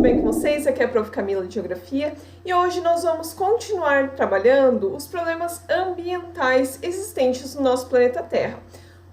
bem com vocês? Aqui é a Prof. Camila de Geografia e hoje nós vamos continuar trabalhando os problemas ambientais existentes no nosso planeta Terra.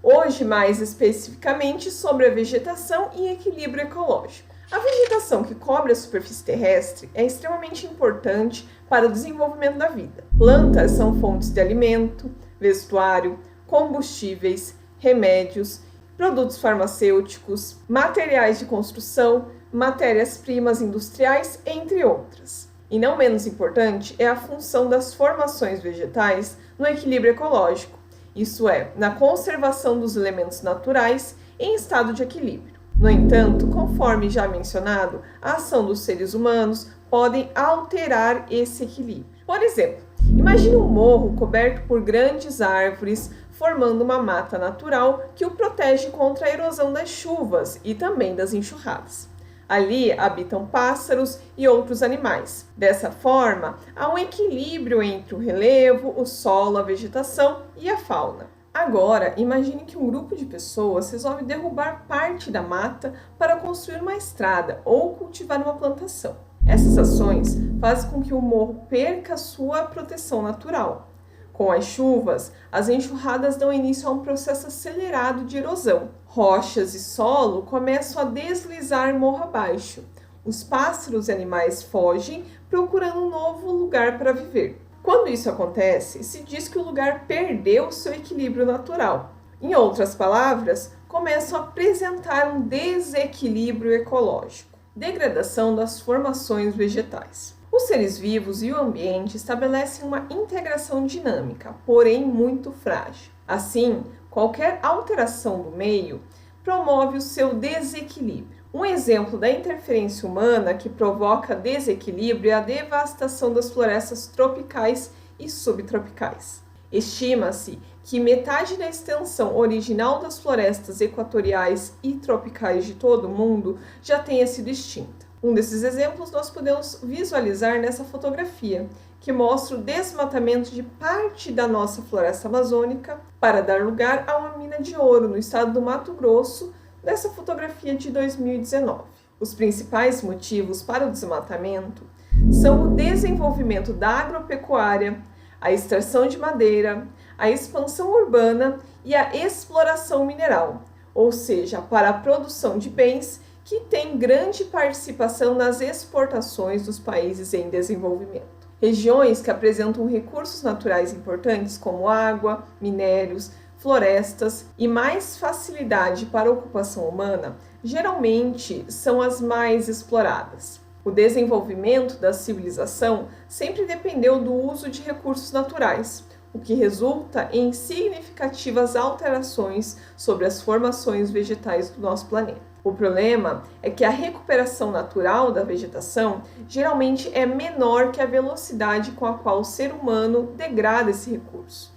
Hoje, mais especificamente, sobre a vegetação e equilíbrio ecológico. A vegetação que cobre a superfície terrestre é extremamente importante para o desenvolvimento da vida. Plantas são fontes de alimento, vestuário, combustíveis, remédios, produtos farmacêuticos, materiais de construção, matérias-primas industriais, entre outras. E não menos importante é a função das formações vegetais no equilíbrio ecológico, isso é, na conservação dos elementos naturais em estado de equilíbrio. No entanto, conforme já mencionado, a ação dos seres humanos podem alterar esse equilíbrio. Por exemplo, imagine um morro coberto por grandes árvores, formando uma mata natural que o protege contra a erosão das chuvas e também das enxurradas. Ali habitam pássaros e outros animais. Dessa forma, há um equilíbrio entre o relevo, o solo, a vegetação e a fauna. Agora, imagine que um grupo de pessoas resolve derrubar parte da mata para construir uma estrada ou cultivar uma plantação. Essas ações fazem com que o morro perca sua proteção natural. Com as chuvas, as enxurradas dão início a um processo acelerado de erosão. Rochas e solo começam a deslizar morro abaixo. Os pássaros e animais fogem, procurando um novo lugar para viver. Quando isso acontece, se diz que o lugar perdeu seu equilíbrio natural. Em outras palavras, começam a apresentar um desequilíbrio ecológico. Degradação das formações vegetais. Os seres vivos e o ambiente estabelecem uma integração dinâmica, porém muito frágil. Assim, qualquer alteração do meio promove o seu desequilíbrio. Um exemplo da interferência humana que provoca desequilíbrio é a devastação das florestas tropicais e subtropicais. Estima-se que metade da extensão original das florestas equatoriais e tropicais de todo o mundo já tenha sido extinta. Um desses exemplos nós podemos visualizar nessa fotografia, que mostra o desmatamento de parte da nossa floresta amazônica para dar lugar a uma mina de ouro no estado do Mato Grosso, dessa fotografia de 2019. Os principais motivos para o desmatamento são o desenvolvimento da agropecuária, a extração de madeira, a expansão urbana e a exploração mineral, ou seja, para a produção de bens que tem grande participação nas exportações dos países em desenvolvimento. Regiões que apresentam recursos naturais importantes como água, minérios, florestas e mais facilidade para a ocupação humana, geralmente são as mais exploradas. O desenvolvimento da civilização sempre dependeu do uso de recursos naturais, o que resulta em significativas alterações sobre as formações vegetais do nosso planeta. O problema é que a recuperação natural da vegetação geralmente é menor que a velocidade com a qual o ser humano degrada esse recurso.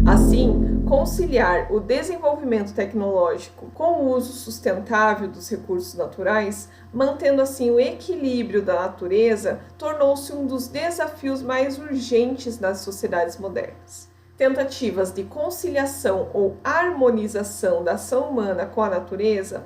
Assim, conciliar o desenvolvimento tecnológico com o uso sustentável dos recursos naturais, mantendo assim o equilíbrio da natureza, tornou-se um dos desafios mais urgentes das sociedades modernas. Tentativas de conciliação ou harmonização da ação humana com a natureza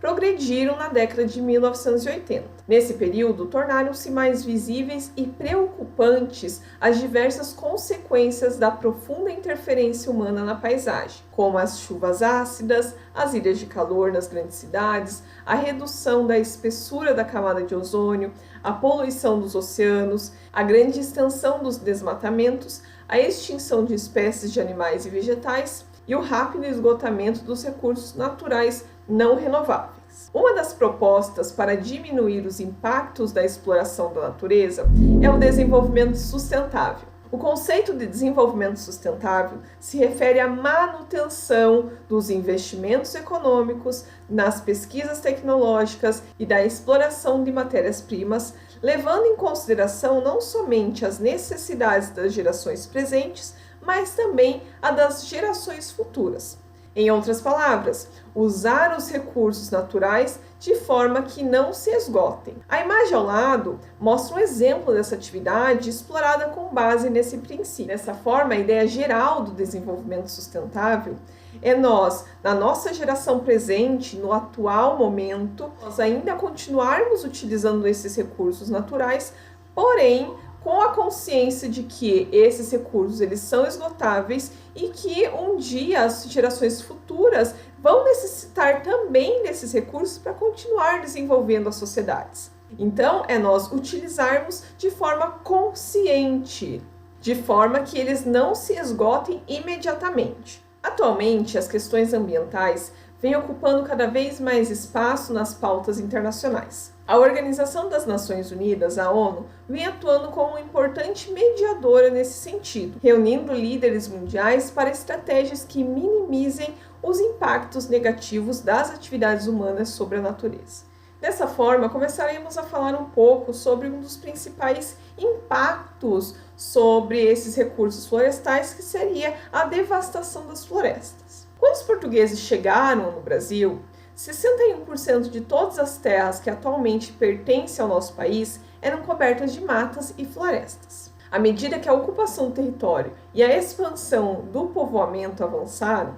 progrediram na década de 1980. Nesse período, tornaram-se mais visíveis e preocupantes as diversas consequências da profunda interferência humana na paisagem, como as chuvas ácidas, as ilhas de calor nas grandes cidades, a redução da espessura da camada de ozônio, a poluição dos oceanos, a grande extensão dos desmatamentos, a extinção de espécies de animais e vegetais e o rápido esgotamento dos recursos naturais não renováveis. Uma das propostas para diminuir os impactos da exploração da natureza é o desenvolvimento sustentável. O conceito de desenvolvimento sustentável se refere à manutenção dos investimentos econômicos nas pesquisas tecnológicas e da exploração de matérias-primas, levando em consideração não somente as necessidades das gerações presentes, mas também a das gerações futuras. Em outras palavras, usar os recursos naturais de forma que não se esgotem. A imagem ao lado mostra um exemplo dessa atividade explorada com base nesse princípio. Dessa forma, a ideia geral do desenvolvimento sustentável É nós, na nossa geração presente, no atual momento, nós ainda continuarmos utilizando esses recursos naturais, porém com a consciência de que esses recursos eles são esgotáveis e que um dia as gerações futuras vão necessitar também desses recursos para continuar desenvolvendo as sociedades. Então, é nós utilizarmos de forma consciente, de forma que eles não se esgotem imediatamente. Atualmente, as questões ambientais vêm ocupando cada vez mais espaço nas pautas internacionais. A Organização das Nações Unidas, a ONU, vem atuando como uma importante mediadora nesse sentido, reunindo líderes mundiais para estratégias que minimizem os impactos negativos das atividades humanas sobre a natureza. Dessa forma, começaremos a falar um pouco sobre um dos principais impactos sobre esses recursos florestais, que seria a devastação das florestas. Quando os portugueses chegaram no Brasil, 61% de todas as terras que atualmente pertencem ao nosso país eram cobertas de matas e florestas. À medida que a ocupação do território e a expansão do povoamento avançaram,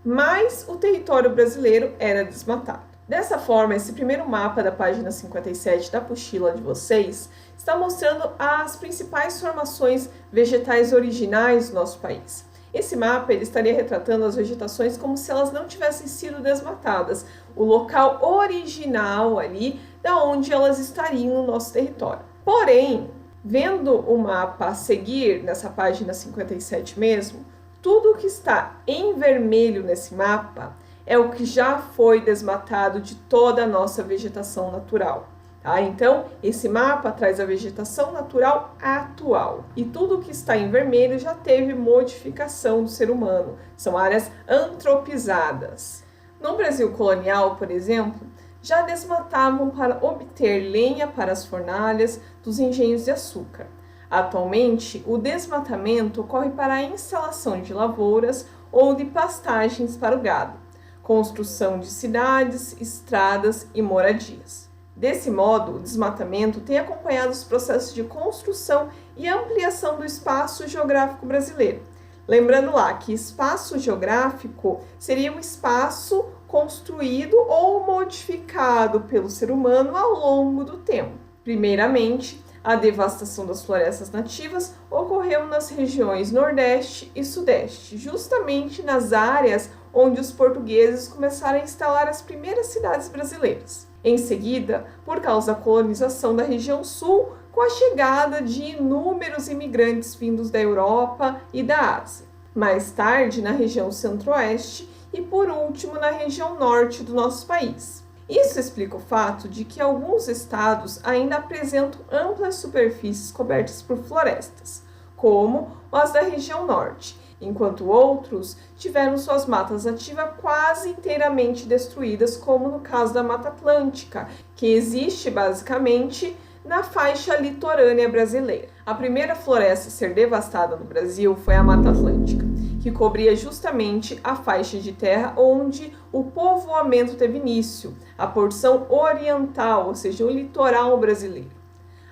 mais o território brasileiro era desmatado. Dessa forma, esse primeiro mapa da página 57 da apostila de vocês está mostrando as principais formações vegetais originais do nosso país. Esse mapa ele estaria retratando as vegetações como se elas não tivessem sido desmatadas, o local original ali da onde elas estariam no nosso território. Porém, vendo o mapa a seguir nessa página 57 mesmo, tudo que está em vermelho nesse mapa é o que já foi desmatado de toda a nossa vegetação natural. Tá? Então, esse mapa traz a vegetação natural atual. E tudo que está em vermelho já teve modificação do ser humano. São áreas antropizadas. No Brasil colonial, por exemplo, já desmatavam para obter lenha para as fornalhas dos engenhos de açúcar. Atualmente, o desmatamento ocorre para a instalação de lavouras ou de pastagens para o gado, construção de cidades, estradas e moradias. Desse modo, o desmatamento tem acompanhado os processos de construção e ampliação do espaço geográfico brasileiro. Lembrando lá que espaço geográfico seria um espaço construído ou modificado pelo ser humano ao longo do tempo. Primeiramente, a devastação das florestas nativas ocorreu nas regiões Nordeste e Sudeste, justamente nas áreas onde os portugueses começaram a instalar as primeiras cidades brasileiras. Em seguida, por causa da colonização da região Sul, com a chegada de inúmeros imigrantes vindos da Europa e da Ásia. Mais tarde, na região Centro-Oeste e, por último, na região Norte do nosso país. Isso explica o fato de que alguns estados ainda apresentam amplas superfícies cobertas por florestas, como as da região Norte, enquanto outros tiveram suas matas nativas quase inteiramente destruídas, como no caso da Mata Atlântica, que existe basicamente na faixa litorânea brasileira. A primeira floresta a ser devastada no Brasil foi a Mata Atlântica, que cobria justamente a faixa de terra onde o povoamento teve início, a porção oriental, ou seja, o litoral brasileiro.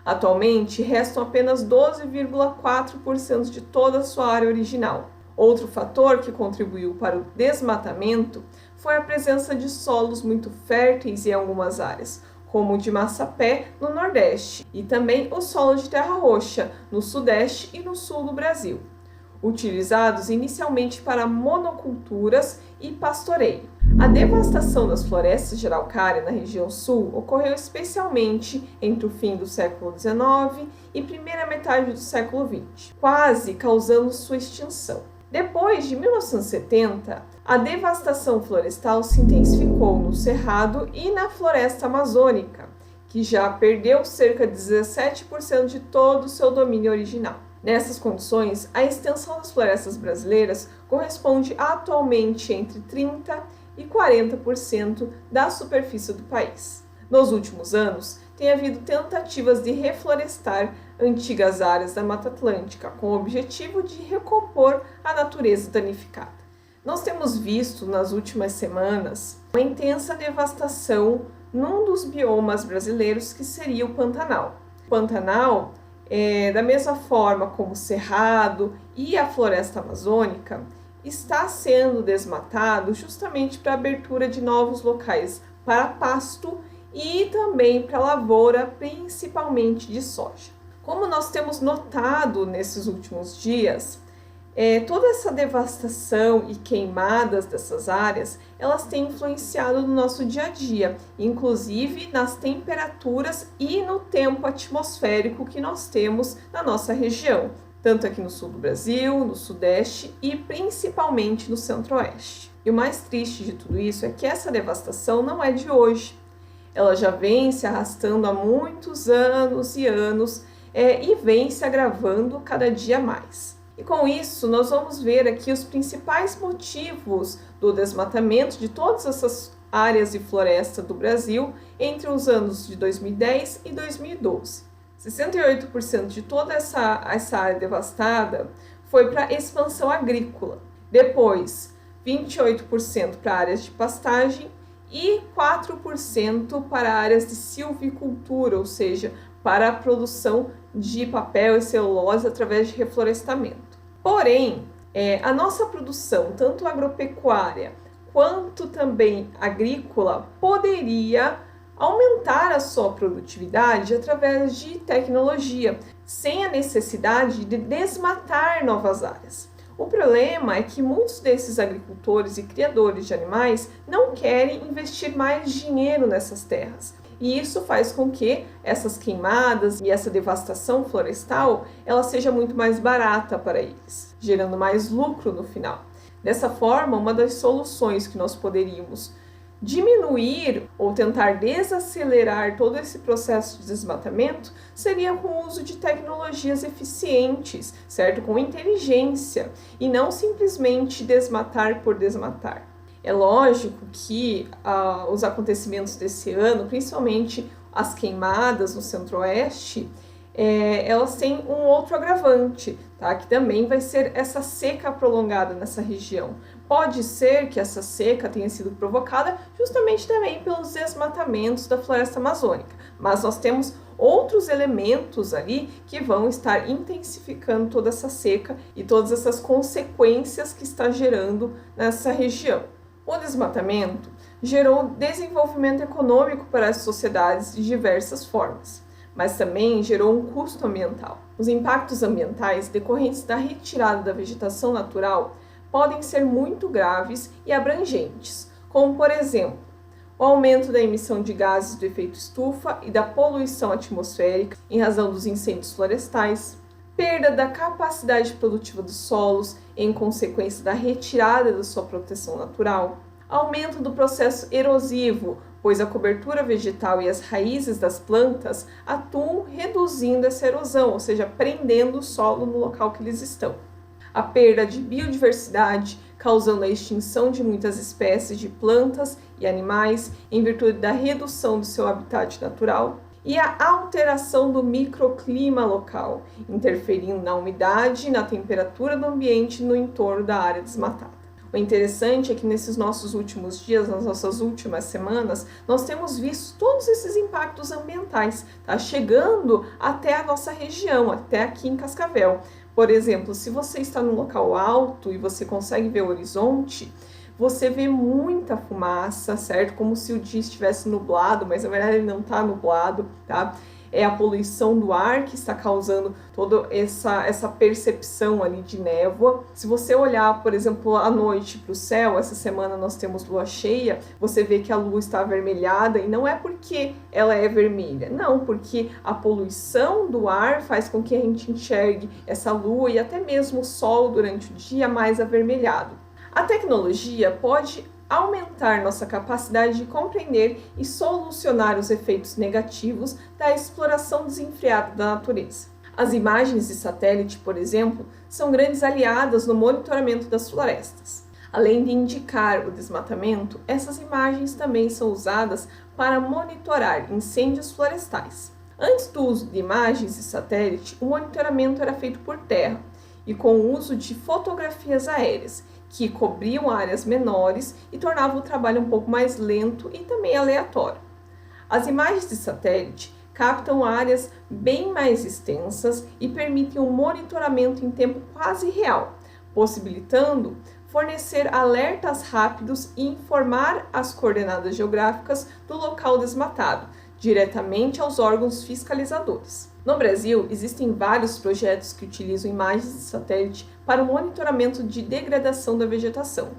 Atualmente, restam apenas 12,4% de toda a sua área original. Outro fator que contribuiu para o desmatamento foi a presença de solos muito férteis em algumas áreas, como o de Massapé, no Nordeste, e também o solo de terra roxa, no Sudeste e no Sul do Brasil, utilizados inicialmente para monoculturas e pastoreio. A devastação das florestas de araucária na região sul ocorreu especialmente entre o fim do século XIX e primeira metade do século XX, quase causando sua extinção. Depois de 1970, a devastação florestal se intensificou no Cerrado e na floresta amazônica, que já perdeu cerca de 17% de todo o seu domínio original. Nessas condições, a extensão das florestas brasileiras corresponde atualmente entre 30% e 40% da superfície do país. Nos últimos anos, tem havido tentativas de reflorestar antigas áreas da Mata Atlântica, com o objetivo de recompor a natureza danificada. Nós temos visto nas últimas semanas uma intensa devastação num dos biomas brasileiros, que seria o Pantanal. O Pantanal, da mesma forma como o Cerrado e a floresta amazônica, está sendo desmatado justamente para a abertura de novos locais para pasto e também para lavoura, principalmente de soja. Como nós temos notado nesses últimos dias, toda essa devastação e queimadas dessas áreas, elas têm influenciado no nosso dia a dia, inclusive nas temperaturas e no tempo atmosférico que nós temos na nossa região, tanto aqui no sul do Brasil, no sudeste e principalmente no centro-oeste. E o mais triste de tudo isso é que essa devastação não é de hoje. Ela já vem se arrastando há muitos anos e anos e vem se agravando cada dia mais. E com isso, nós vamos ver aqui os principais motivos do desmatamento de todas essas áreas de floresta do Brasil entre os anos de 2010 e 2012. 68% de toda essa área devastada foi para expansão agrícola. Depois, 28% para áreas de pastagem e 4% para áreas de silvicultura, ou seja, para a produção de papel e celulose através de reflorestamento. Porém, a nossa produção, tanto agropecuária quanto também agrícola, poderia aumentar a sua produtividade através de tecnologia, sem a necessidade de desmatar novas áreas. O problema é que muitos desses agricultores e criadores de animais não querem investir mais dinheiro nessas terras. E isso faz com que essas queimadas e essa devastação florestal ela seja muito mais barata para eles, gerando mais lucro no final. Dessa forma, uma das soluções que nós poderíamos diminuir ou tentar desacelerar todo esse processo de desmatamento seria com o uso de tecnologias eficientes, certo? Com inteligência e não simplesmente desmatar por desmatar. É lógico que os acontecimentos desse ano, principalmente as queimadas no centro-oeste, elas têm um outro agravante, tá? Que também vai ser essa seca prolongada nessa região. Pode ser que essa seca tenha sido provocada justamente também pelos desmatamentos da floresta amazônica, mas nós temos outros elementos ali que vão estar intensificando toda essa seca e todas essas consequências que está gerando nessa região. O desmatamento gerou desenvolvimento econômico para as sociedades de diversas formas, mas também gerou um custo ambiental. Os impactos ambientais decorrentes da retirada da vegetação natural podem ser muito graves e abrangentes, como, por exemplo, o aumento da emissão de gases do efeito estufa e da poluição atmosférica em razão dos incêndios florestais, perda da capacidade produtiva dos solos em consequência da retirada da sua proteção natural, aumento do processo erosivo, pois a cobertura vegetal e as raízes das plantas atuam reduzindo essa erosão, ou seja, prendendo o solo no local que eles estão. A perda de biodiversidade, causando a extinção de muitas espécies de plantas e animais em virtude da redução do seu habitat natural. E a alteração do microclima local, interferindo na umidade e na temperatura do ambiente no entorno da área desmatada. O interessante é que nesses nossos últimos dias, nas nossas últimas semanas, nós temos visto todos esses impactos ambientais, tá? Chegando até a nossa região, até aqui em Cascavel. Por exemplo, se você está num local alto e você consegue ver o horizonte, você vê muita fumaça, certo? Como se o dia estivesse nublado, mas na verdade ele não está nublado, tá? É a poluição do ar que está causando toda essa percepção ali de névoa. Se você olhar, por exemplo, à noite para o céu, essa semana nós temos lua cheia, você vê que a lua está avermelhada e não é porque ela é vermelha, não, porque a poluição do ar faz com que a gente enxergue essa lua e até mesmo o sol durante o dia mais avermelhado. A tecnologia pode aumentar nossa capacidade de compreender e solucionar os efeitos negativos da exploração desenfreada da natureza. As imagens de satélite, por exemplo, são grandes aliadas no monitoramento das florestas. Além de indicar o desmatamento, essas imagens também são usadas para monitorar incêndios florestais. Antes do uso de imagens de satélite, o monitoramento era feito por terra e com o uso de fotografias aéreas, que cobriam áreas menores e tornavam o trabalho um pouco mais lento e também aleatório. As imagens de satélite captam áreas bem mais extensas e permitem um monitoramento em tempo quase real, possibilitando fornecer alertas rápidos e informar as coordenadas geográficas do local desmatado, diretamente aos órgãos fiscalizadores. No Brasil, existem vários projetos que utilizam imagens de satélite para o monitoramento de degradação da vegetação,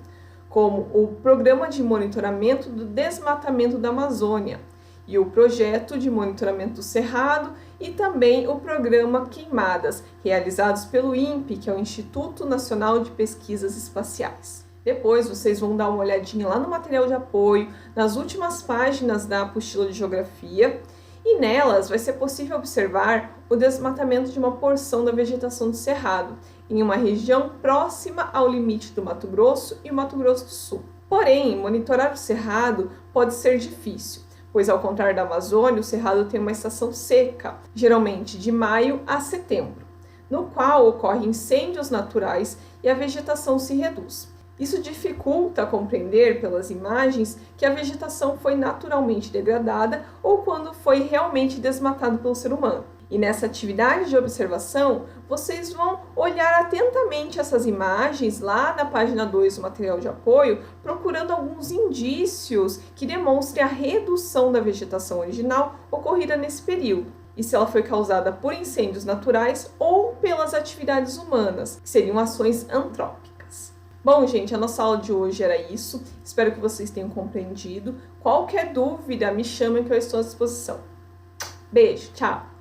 como o Programa de Monitoramento do Desmatamento da Amazônia e o Projeto de Monitoramento do Cerrado e também o Programa Queimadas, realizados pelo INPE, que é o Instituto Nacional de Pesquisas Espaciais. Depois vocês vão dar uma olhadinha lá no material de apoio, nas últimas páginas da apostila de geografia, e nelas vai ser possível observar o desmatamento de uma porção da vegetação do Cerrado, em uma região próxima ao limite do Mato Grosso e o Mato Grosso do Sul. Porém, monitorar o Cerrado pode ser difícil, pois ao contrário da Amazônia, o Cerrado tem uma estação seca, geralmente de maio a setembro, no qual ocorrem incêndios naturais e a vegetação se reduz. Isso dificulta compreender pelas imagens que a vegetação foi naturalmente degradada ou quando foi realmente desmatado pelo ser humano. E nessa atividade de observação, vocês vão olhar atentamente essas imagens lá na página 2 do material de apoio, procurando alguns indícios que demonstrem a redução da vegetação original ocorrida nesse período. E se ela foi causada por incêndios naturais ou pelas atividades humanas, que seriam ações antrópicas. Bom, gente, a nossa aula de hoje era isso. Espero que vocês tenham compreendido. Qualquer dúvida, me chamem que eu estou à disposição. Beijo, tchau!